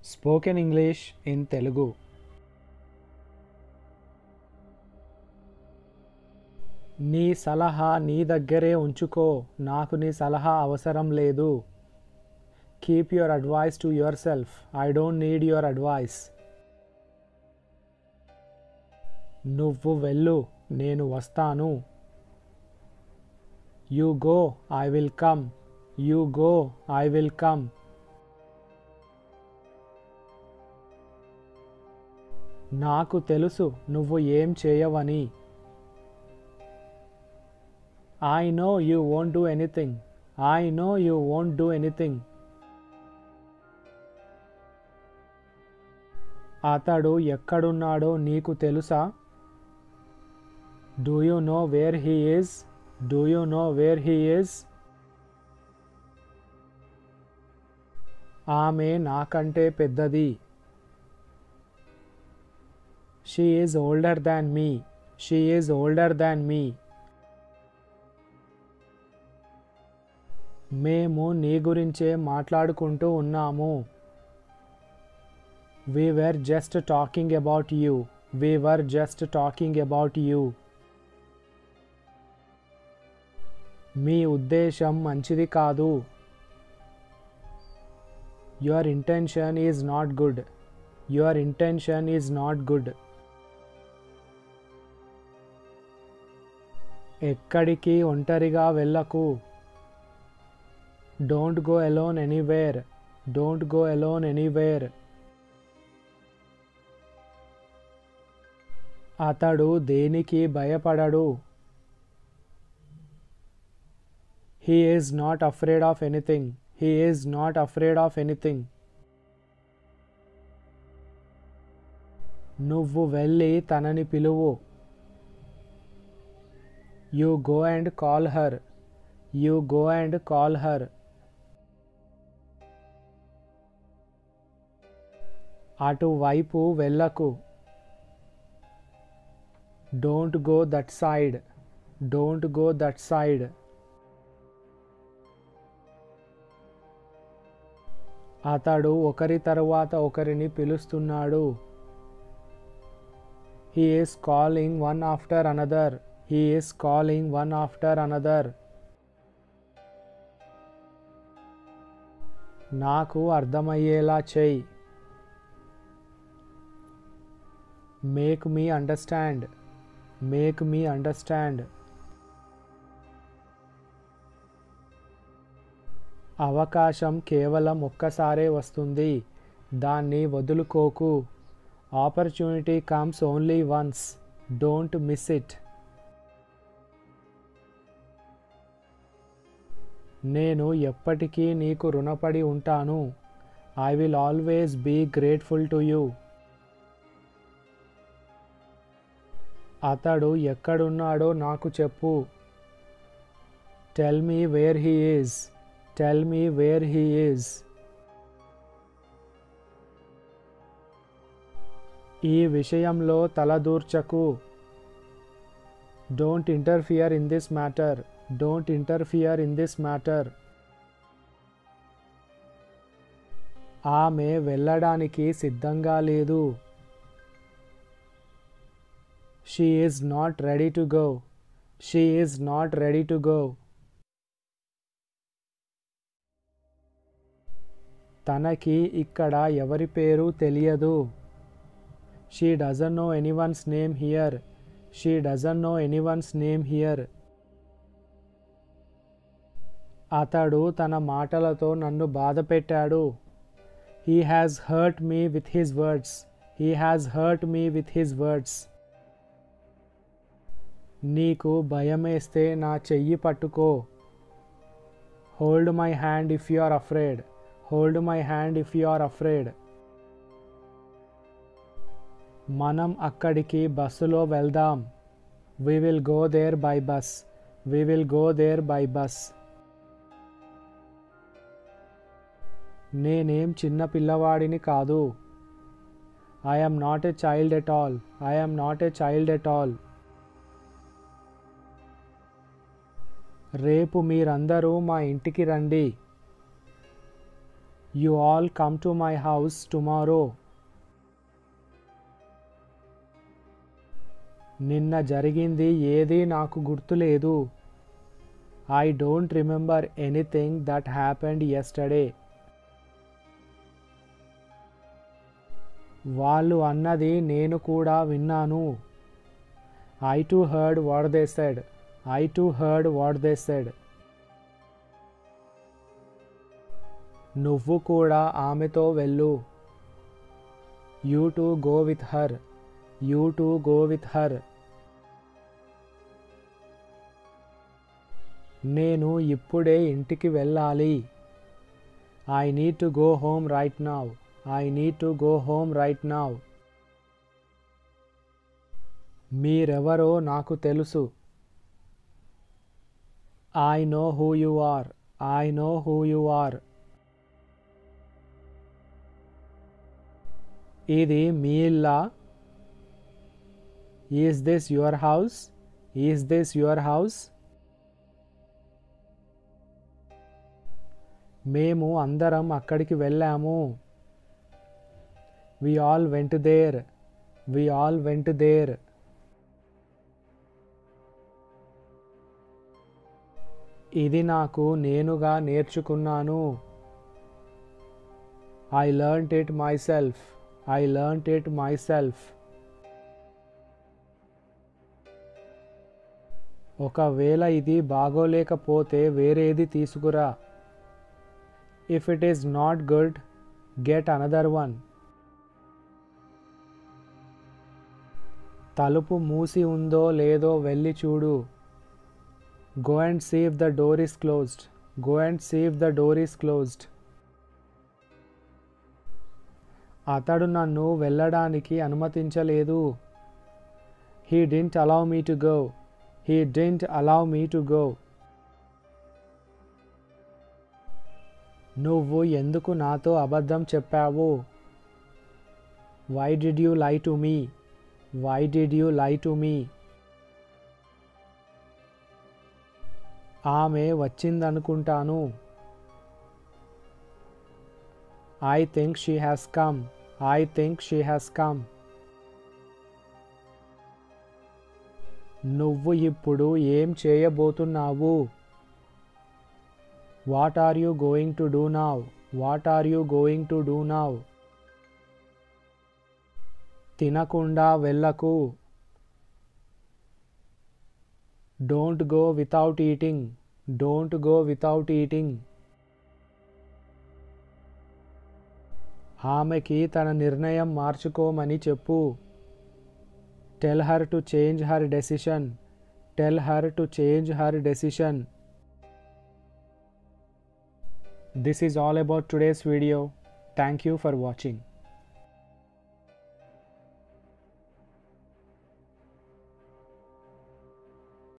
Spoken English in Telugu. నీ సలహా నీ దగ్గరే ఉంచుకో, నాకు నీ సలహా అవసరం లేదు. Keep your advice to your self, I don't need your advice. నువ్వు వెళ్ళు, నేను వస్తాను. You go, I will come. You go, I will come. నాకు తెలుసు నువ్వు ఏం చేయవని. I know you won't do anything. I know you won't do anything. అతడు ఎక్కడున్నాడో నీకు తెలుసా? Do you know where he is? Do you know where he is? ఆమె నాకంటే పెద్దది. She is older than me. She is older than me. మేము నీ గురించే మాట్లాడుకుంటూ ఉన్నాము. We were just talking about you. We were just talking about you. మీ ఉద్దేశం మంచిది కాదు. Your intention is not good. Your intention is not good. ఎక్కడికి ఒంటరిగా వెళ్ళకు. Don't go alone anywhere. Don't go alone anywhere. అతడు దేనికి భయపడడు. He is not afraid of anything. He is not afraid of anything. నువ్వు వెళ్ళి తనని పిలువు. You go and call her. You go and call her. అటువైపు వెళ్ళకు. Don't go that side. Don't go that side. అతడు ఒకరి తరువాత ఒకరిని పిలుస్తున్నాడు. He is calling one after another. He is calling one after another. నాకు అర్థమయ్యేలా చెయ్యి. Make me understand. Make me understand. అవకాశం కేవలం ఒక్కసారే వస్తుంది, దాన్ని వదులుకోకు. Opportunity comes only once. Don't miss it. నేను ఎప్పటికీ నీకు రుణపడి ఉంటాను. I will always be grateful to you. అతడు ఎక్కడున్నాడో నాకు చెప్పు. Tell me where he is. Tell me where he is. ఈ విషయంలో తలదూర్చకు. Don't interfere in this matter. Don't interfere in this matter. ఆమె వెళ్ళడానికి సిద్ధంగా లేదు. She is not ready to go. She is not ready to go. తనకి ఇక్కడ ఎవరి పేరు తెలియదు. She doesn't know anyone's name here. She doesn't know anyone's name here. అతడు తన మాటలతో నన్ను బాధపెట్టాడు. He has hurt me with his words. He has hurt me with his words. నీకు భయమేస్తే నా చెయ్యి పట్టుకో. Hold my hand if you are afraid. Hold my hand if you are afraid. మనం అక్కడికి బస్సులో వెళ్దాం. We will go there by bus. We will go there by bus. నేనేం చిన్న పిల్లవాడిని కాదు. I am not a child at all. I am not a child at all. రేపు మీరందరూ మా ఇంటికి రండి. You all come to my house tomorrow. నిన్న జరిగింది ఏదీ నాకు గుర్తులేదు. I don't remember anything that happened yesterday. వాళ్ళు అన్నది నేను కూడా విన్నాను. I too heard what they said. I too heard what they said. నువ్వు కూడా ఆమెతో వెళ్ళు. You too go with her. You too go with her. నేను ఇప్పుడే ఇంటికి వెళ్ళాలి. I need to go home right now. I need to go home right now. మీరెవరో నాకు తెలుసు. I know who you are. I know who you are. ఇది మీ ఇల్లా? Is this your house? Is this your house? మేము అందరం అక్కడికి వెళ్ళాము. We all went there. We all went there. ఇది నాకు నేనుగా నేర్చుకున్నాను. I learnt it myself. I learnt it myself. ఒకవేళ ఇది బాగోలేకపోతే వేరేది తీసుకురా. If it is not good, get another one. తలుపు మూసి ఉందో లేదో వెళ్ళి చూడు. Go and see if the door is closed. Go and see if the door is closed. అతడు నన్ను వెళ్ళడానికి అనుమతించలేదు. He didn't allow me to go. He didn't allow me to go. నువ్వు ఎందుకు నాతో అబద్ధం చెప్పావు? Why did you lie to me? Why did you lie to me? ఆమె వచ్చిందనుకుంటాను. I think she has come. I think she has come. నువ్వు ఇప్పుడు ఏం చేయబోతున్నావు? What are you going to do now? What are you going to do now? తినకుండా వెళ్ళకు. Don't go without eating. Don't go without eating. ఆమెకి తన నిర్ణయం మార్చుకోమని చెప్పు. Tell her to change her decision. Tell her to change her decision. This is all about today's video. Thank you for watching.